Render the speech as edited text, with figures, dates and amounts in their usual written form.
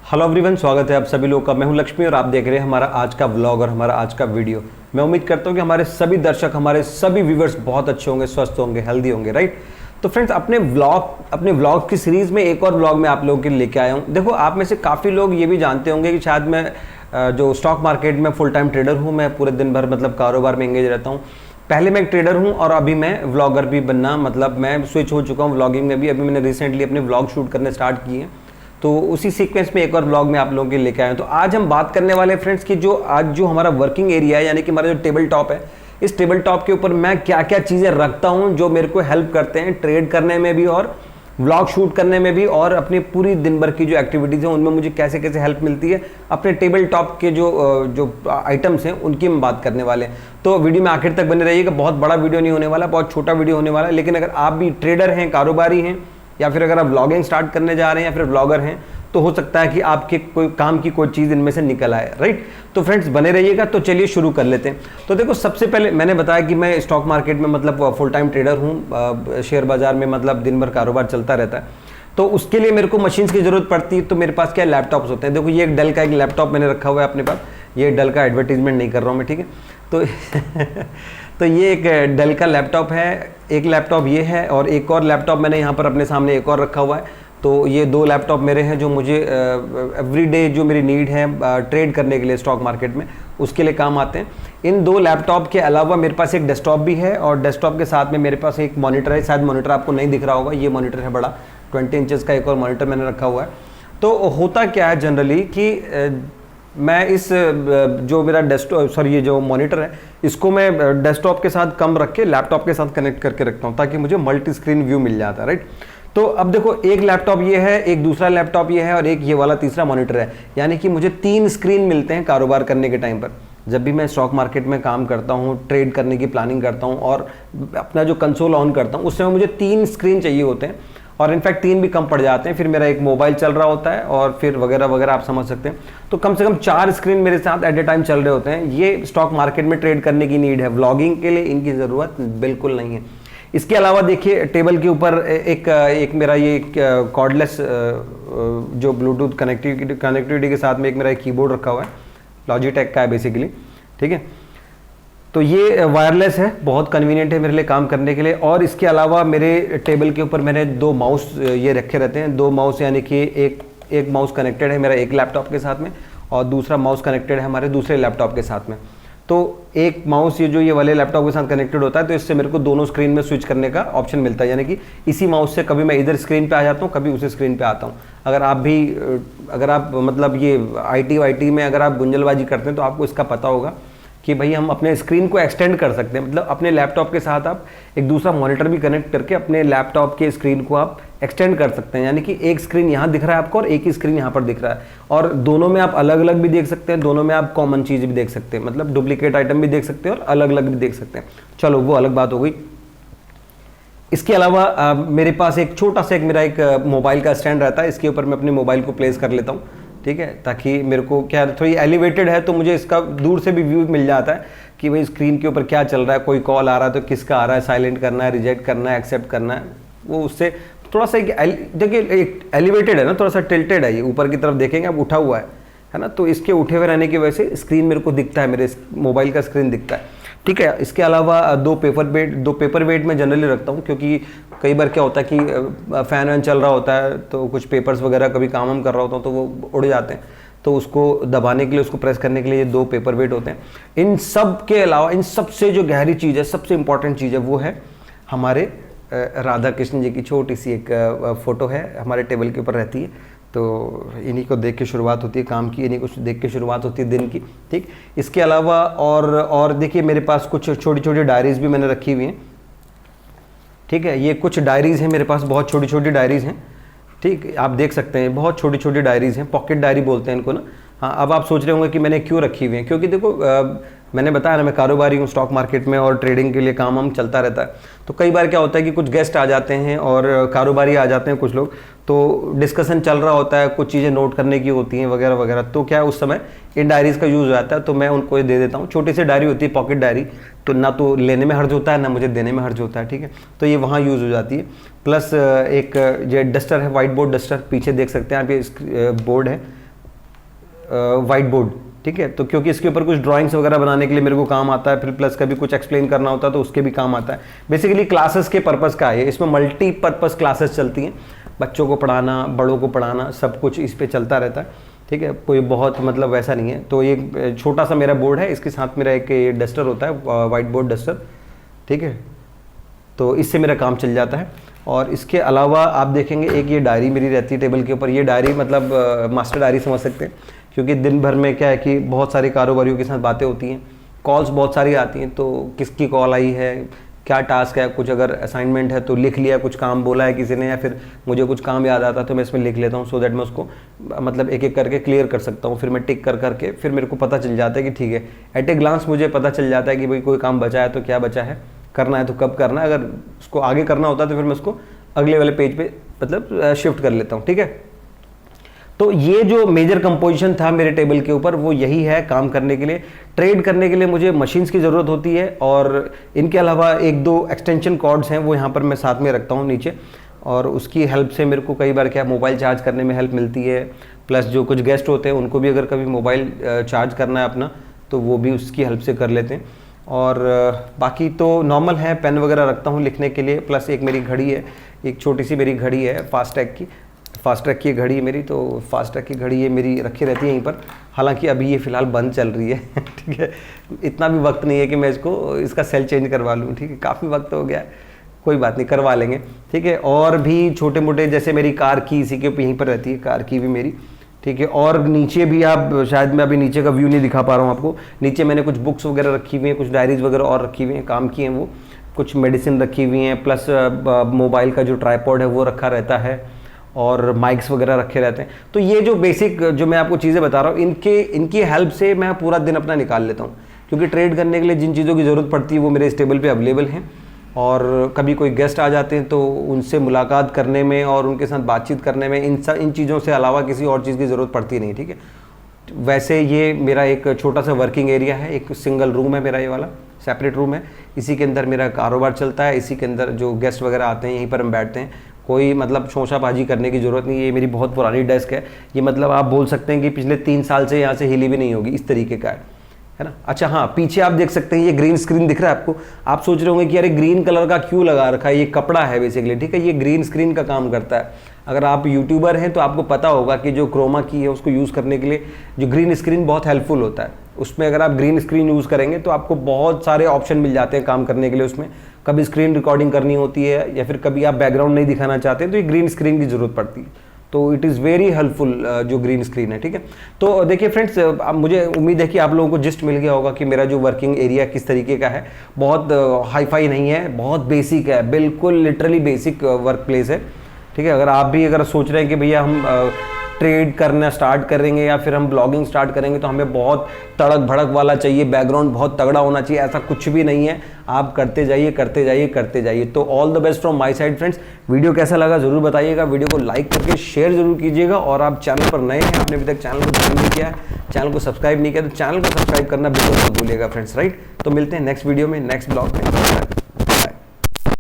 Hello everyone, स्वागत है आप सभी लोगों का। मैं हूं लक्ष्मी और आप देख रहे हैं हमारा आज का व्लॉग और हमारा आज का वीडियो। मैं उम्मीद करता हूं कि हमारे सभी दर्शक, हमारे सभी व्यूवर्स बहुत अच्छे होंगे, स्वस्थ होंगे, हेल्दी होंगे, राइट। तो फ्रेंड्स, अपने व्लॉग की सीरीज़ में एक और व्लॉग मैं आप लोगों के लिए लेके आया हूँ। देखो, आप में से काफ़ी लोग ये भी जानते होंगे कि शायद मैं जो स्टॉक मार्केट में फुल टाइम ट्रेडर हूँ। मैं पूरे दिन भर मतलब कारोबार में एंगेज रहता हूँ। पहले मैं एक ट्रेडर हूँ और अभी मैं व्लॉगर भी बनना, मतलब मैं स्विच हो चुका हूँ व्लॉगिंग में भी। अभी मैंने रिसेंटली अपने व्लॉग शूट करने स्टार्ट किए हैं, तो उसी सीक्वेंस में एक और व्लॉग में आप लोगों के लिए लेके आया हूं। तो आज हम बात करने वाले हैं फ्रेंड्स कि जो हमारा वर्किंग एरिया है, यानी कि हमारा जो टेबल टॉप है, इस टेबल टॉप के ऊपर मैं क्या क्या चीज़ें रखता हूं जो मेरे को हेल्प करते हैं ट्रेड करने में भी और व्लॉग शूट करने में भी, और अपनी पूरी दिन भर की जो एक्टिविटीज़ हैं उनमें मुझे कैसे कैसे हेल्प मिलती है। अपने टेबल टॉप के जो आइटम्स हैं उनकी हम बात करने वाले हैं। तो वीडियो में आखिर तक बने रहिएगा। बहुत बड़ा वीडियो नहीं होने वाला, बहुत छोटा वीडियो होने वाला है। लेकिन अगर आप भी ट्रेडर हैं, कारोबारी हैं, या फिर अगर आप व्लॉगिंग स्टार्ट करने जा रहे हैं या फिर व्लॉगर हैं, तो हो सकता है कि आपके कोई काम की कोई चीज़ इनमें से निकल आए, राइट। तो फ्रेंड्स, बने रहिएगा। तो चलिए शुरू कर लेते हैं। तो देखो, सबसे पहले मैंने बताया कि मैं स्टॉक मार्केट में मतलब फुल टाइम ट्रेडर हूँ। शेयर बाजार में मतलब दिन भर कारोबार चलता रहता है। तो उसके लिए मेरे को मशीन्स की ज़रूरत पड़ती है। तो मेरे पास क्या लैपटॉप्स होते हैं। देखो, ये एक डेल का एक लैपटॉप मैंने रखा हुआ है अपने पास। ये डेल का एडवर्टीजमेंट नहीं कर रहा हूँ मैं, ठीक है। तो तो ये एक डेल का लैपटॉप है। एक लैपटॉप ये है और एक और लैपटॉप मैंने यहाँ पर अपने सामने एक और रखा हुआ है। तो ये दो लैपटॉप मेरे हैं जो मुझे एवरीडे जो मेरी नीड है ट्रेड करने के लिए स्टॉक मार्केट में, उसके लिए काम आते हैं। इन दो लैपटॉप के अलावा मेरे पास एक डेस्कटॉप भी है, और डेस्कटॉप के साथ में मेरे पास एक मॉनिटर है। शायद मॉनिटर आपको नहीं दिख रहा होगा, ये मॉनिटर है बड़ा 20 इंचेस का। एक और मॉनिटर मैंने रखा हुआ है। तो होता क्या है जनरली कि मैं इस जो मेरा ये जो मॉनिटर है, इसको मैं डेस्कटॉप के साथ कम रख के लैपटॉप के साथ कनेक्ट करके रखता हूँ, ताकि मुझे मल्टी स्क्रीन व्यू मिल जाता है, राइट। तो अब देखो, एक लैपटॉप ये है, एक दूसरा लैपटॉप ये है, और एक ये वाला तीसरा मॉनिटर है। यानी कि मुझे 3 स्क्रीन मिलते हैं कारोबार करने के टाइम पर। जब भी मैं स्टॉक मार्केट में काम करता हूँ, ट्रेड करने की प्लानिंग करता हूँ और अपना जो कंसोल ऑन करता हूँ, उस समय मुझे 3 स्क्रीन चाहिए होते हैं। और इनफैक्ट 3 भी कम पड़ जाते हैं। फिर मेरा एक मोबाइल चल रहा होता है और फिर वगैरह वगैरह, आप समझ सकते हैं। तो कम से कम 4 स्क्रीन मेरे साथ एट ए टाइम चल रहे होते हैं। ये स्टॉक मार्केट में ट्रेड करने की नीड है। व्लॉगिंग के लिए इनकी ज़रूरत बिल्कुल नहीं है। इसके अलावा देखिए, टेबल के ऊपर एक मेरा ये कॉर्डलेस जो ब्लूटूथ कनेक्टिविटी के साथ में एक मेरा एक कीबोर्ड रखा हुआ है। लॉजिटेक का है बेसिकली, ठीक है। तो ये वायरलेस है, बहुत कन्वीनियंट है मेरे लिए काम करने के लिए। और इसके अलावा मेरे टेबल के ऊपर मैंने 2 माउस ये रखे रहते हैं। 2 माउस, यानी कि एक माउस कनेक्टेड है मेरा एक लैपटॉप के साथ में, और दूसरा माउस कनेक्टेड है हमारे दूसरे लैपटॉप के साथ में। तो एक माउस ये वाले लैपटॉप के साथ कनेक्टेड होता है, तो इससे मेरे को दोनों स्क्रीन में स्विच करने का ऑप्शन मिलता है। यानी कि इसी माउस से कभी मैं इधर स्क्रीन पे आ जाता हूँ, कभी उसी स्क्रीन पे आता हूँ। अगर आप मतलब ये IT में अगर आप गुंजलबाजी करते हैं, तो आपको इसका पता होगा कि भाई हम अपने स्क्रीन को एक्सटेंड कर सकते हैं। मतलब अपने लैपटॉप के साथ आप एक दूसरा मॉनिटर भी कनेक्ट करके अपने लैपटॉप के स्क्रीन को आप एक्सटेंड कर सकते हैं। यानी कि एक स्क्रीन यहाँ दिख रहा है आपको और एक ही स्क्रीन यहाँ पर दिख रहा है, और दोनों में आप अलग अलग भी देख सकते हैं, दोनों में आप कॉमन चीज़ भी देख सकते हैं, मतलब डुप्लीकेट आइटम भी देख सकते हैं और अलग अलग भी देख सकते हैं। चलो, वो अलग बात हो गई। इसके अलावा मेरे पास एक छोटा सा मेरा एक मोबाइल का स्टैंड रहता है। इसके ऊपर मैं अपने मोबाइल को प्लेस कर लेता हूँ, ठीक है, ताकि मेरे को क्या थोड़ी एलिवेटेड है, तो मुझे इसका दूर से भी व्यू मिल जाता है कि भाई स्क्रीन के ऊपर क्या चल रहा है, कोई कॉल आ रहा है तो किसका आ रहा है, साइलेंट करना है, रिजेक्ट करना है, एक्सेप्ट करना है। वो उससे थोड़ा सा देखिए, एक एलिवेटेड है ना, थोड़ा सा टिल्टेड है, ये ऊपर की तरफ देखेंगे आप, उठा हुआ है ना। तो इसके उठे हुए रहने की वजह से स्क्रीन मेरे को दिखता है, मेरे मोबाइल का स्क्रीन दिखता है, ठीक है। इसके अलावा 2 पेपर वेट में जनरली रखता हूँ, क्योंकि कई बार क्या होता है कि फ़ैन वैन चल रहा होता है, तो कुछ पेपर्स वगैरह कभी काम हम कर रहा होता हूँ तो वो उड़ जाते हैं। तो उसको दबाने के लिए, उसको प्रेस करने के लिए ये 2 पेपर वेट होते हैं। इन सब के अलावा, इन सबसे जो गहरी चीज़ है, सबसे इंपॉर्टेंट चीज़ है, वो है हमारे राधा कृष्ण जी की छोटी सी एक फ़ोटो है, हमारे टेबल के ऊपर रहती है। तो इन्हीं को देख के शुरुआत होती है काम की, इन्हीं को देख के शुरुआत होती है दिन की, ठीक। इसके अलावा और देखिए, मेरे पास कुछ छोटी छोटी डायरीज़ भी मैंने रखी हुई हैं, ठीक है। ये कुछ डायरीज़ हैं मेरे पास, बहुत छोटी छोटी डायरीज़ हैं, ठीक। आप देख सकते हैं, बहुत छोटी छोटी डायरीज़ हैं, पॉकेट डायरी बोलते हैं इनको ना। हाँ, अब आप सोच रहे होंगे कि मैंने क्यों रखी हुई हैं। क्योंकि देखो, मैंने बताया ना, मैं कारोबारी हूँ, स्टॉक मार्केट में और ट्रेडिंग के लिए काम हम चलता रहता है। तो कई बार क्या होता है कि कुछ गेस्ट आ जाते हैं और कारोबारी आ जाते हैं कुछ लोग, तो डिस्कशन चल रहा होता है, कुछ चीज़ें नोट करने की होती हैं वगैरह वगैरह। तो क्या है, उस समय इन डायरीज़ का यूज़ हो जाता है, तो मैं उनको ये दे देता हूँ। छोटी सी डायरी होती है, पॉकेट डायरी, तो ना तो लेने में हर्ज होता है, ना मुझे देने में हर्ज होता है, ठीक है। तो ये वहाँ यूज़ हो जाती है। प्लस एक जो डस्टर है, वाइट बोर्ड डस्टर, पीछे देख सकते हैं आप, ये बोर्ड है, वाइट बोर्ड, ठीक है। तो क्योंकि इसके ऊपर कुछ ड्राइंग्स वगैरह बनाने के लिए मेरे को काम आता है, फिर प्लस कभी कुछ एक्सप्लेन करना होता है तो उसके भी काम आता है। बेसिकली क्लासेस के पर्पस का है, इसमें मल्टीपर्पज़ क्लासेस चलती हैं, बच्चों को पढ़ाना, बड़ों को पढ़ाना, सब कुछ इस पे चलता रहता है, ठीक है। कोई बहुत मतलब वैसा नहीं है। तो ये छोटा सा मेरा बोर्ड है, इसके साथ मेरा एक डस्टर होता है, वाइट बोर्ड डस्टर, ठीक है। तो इससे मेरा काम चल जाता है। और इसके अलावा आप देखेंगे एक ये डायरी मेरी रहती है टेबल के ऊपर। ये डायरी मतलब मास्टर डायरी समझ सकते हैं, क्योंकि दिन भर में क्या है कि बहुत सारे कारोबारियों के साथ बातें होती हैं, कॉल्स बहुत सारी आती हैं, तो किसकी कॉल आई है, क्या टास्क है, कुछ अगर असाइनमेंट है तो लिख लिया, कुछ काम बोला है किसी ने, या फिर मुझे कुछ काम याद आता है तो मैं इसमें लिख लेता हूँ, सो दैट मैं उसको मतलब एक एक करके क्लियर कर सकता हूँ। फिर मैं टिक कर करके फिर मेरे को पता चल जाता है कि ठीक है, एट ए ग्लांस मुझे पता चल जाता है कि भाई कोई काम बचा है तो क्या बचा है, करना है तो कब करना है, अगर उसको आगे करना होता है तो फिर मैं उसको अगले वाले पेज पे मतलब शिफ्ट कर लेता हूँ, ठीक है। तो ये जो मेजर कंपोजिशन था मेरे टेबल के ऊपर वो यही है काम करने के लिए। ट्रेड करने के लिए मुझे मशीन्स की ज़रूरत होती है, और इनके अलावा एक दो एक्सटेंशन कॉर्ड्स हैं वो यहाँ पर मैं साथ में रखता हूँ नीचे, और उसकी हेल्प से मेरे को कई बार क्या मोबाइल चार्ज करने में हेल्प मिलती है। प्लस जो कुछ गेस्ट होते हैं उनको भी अगर कभी मोबाइल चार्ज करना है अपना तो वो भी उसकी हेल्प से कर लेते हैं। और बाकी तो नॉर्मल है, पेन वगैरह रखता हूँ लिखने के लिए। प्लस एक मेरी घड़ी है, एक छोटी सी मेरी घड़ी है फास्टैग की घड़ी है मेरी, तो फास्टैग की घड़ी ये मेरी रखी रहती है यहीं पर। हालांकि अभी ये फ़िलहाल बंद चल रही है ठीक है, इतना भी वक्त नहीं है कि मैं इसका सेल चेंज करवा लूँ, ठीक है, काफ़ी वक्त हो गया है, कोई बात नहीं, करवा लेंगे, ठीक है। और भी छोटे मोटे जैसे मेरी कार की इसी के यहीं पर रहती है, कार की भी मेरी, ठीक है। और नीचे भी आप शायद मैं अभी नीचे का व्यू नहीं दिखा पा रहा हूँ आपको, नीचे मैंने कुछ बुक्स वगैरह रखी हुई हैं, कुछ डायरीज वगैरह और रखी हुई हैं, काम की हैं वो, कुछ मेडिसिन रखी हुई हैं, प्लस मोबाइल का जो ट्राइपॉड है वो रखा रहता है, और माइक्स वगैरह रखे रहते हैं। तो ये जो बेसिक जो मैं आपको चीज़ें बता रहा हूँ, इनकी हेल्प से मैं पूरा दिन अपना निकाल लेता हूँ, क्योंकि ट्रेड करने के लिए जिन चीज़ों की ज़रूरत पड़ती है वो मेरे इस टेबल पे अवेलेबल हैं। और कभी कोई गेस्ट आ जाते हैं तो उनसे मुलाकात करने में और उनके साथ बातचीत करने में इन चीज़ों से अलावा किसी और चीज़ की ज़रूरत पड़ती नहीं, ठीक है। वैसे ये मेरा एक छोटा सा वर्किंग एरिया है, एक सिंगल रूम है मेरा, ये वाला सेपरेट रूम है, इसी के अंदर मेरा कारोबार चलता है, इसी के अंदर जो गेस्ट वगैरह आते हैं यहीं पर हम बैठते हैं, कोई मतलब शोशाबाजी करने की ज़रूरत नहीं है। ये मेरी बहुत पुरानी डेस्क है, ये मतलब आप बोल सकते हैं कि पिछले 3 साल से यहाँ से हिली भी नहीं होगी, इस तरीके का है ना। अच्छा हाँ, पीछे आप देख सकते हैं ये ग्रीन स्क्रीन दिख रहा है आपको। आप सोच रहे होंगे कि अरे ग्रीन कलर का क्यों लगा रखा है, ये कपड़ा है बेसिकली, ठीक है। ये ग्रीन स्क्रीन का काम करता है। अगर आप यूट्यूबर हैं तो आपको पता होगा कि जो क्रोमा की है उसको यूज़ करने के लिए जो ग्रीन स्क्रीन बहुत हेल्पफुल होता है। उसमें अगर आप ग्रीन स्क्रीन यूज़ करेंगे तो आपको बहुत सारे ऑप्शन मिल जाते हैं काम करने के लिए। उसमें कभी स्क्रीन रिकॉर्डिंग करनी होती है या फिर कभी आप बैकग्राउंड नहीं दिखाना चाहते तो ये ग्रीन स्क्रीन की ज़रूरत पड़ती है। तो इट इज़ वेरी हेल्पफुल जो ग्रीन स्क्रीन है, ठीक है। तो देखिए फ्रेंड्स, मुझे उम्मीद है कि आप लोगों को जिस्ट मिल गया होगा कि मेरा जो वर्किंग एरिया किस तरीके का है। बहुत हाई फाई नहीं है, बहुत बेसिक है, बिल्कुल लिटरली बेसिक वर्क प्लेस है, ठीक है। अगर आप भी अगर सोच रहे हैं कि भैया हम ट्रेड करना स्टार्ट करेंगे या फिर हम ब्लॉगिंग स्टार्ट करेंगे तो हमें बहुत तड़क भड़क वाला चाहिए, बैकग्राउंड बहुत तगड़ा होना चाहिए, ऐसा कुछ भी नहीं है। आप करते जाइए करते जाइए करते जाइए। तो all the best from my side friends. Video कैसा लगा ज़रूर बताइएगा, वीडियो को लाइक करके शेयर जरूर कीजिएगा, और आप चैनल पर नए हैं, आपने अभी तक चैनल को ज्वाइन नहीं किया, चैनल को सब्सक्राइब नहीं किया तो चैनल को सब्सक्राइब करना बिल्कुल मत भूलिएगा फ्रेंड्स, राइट। तो मिलते हैं नेक्स्ट वीडियो में, नेक्स्ट ब्लॉग में।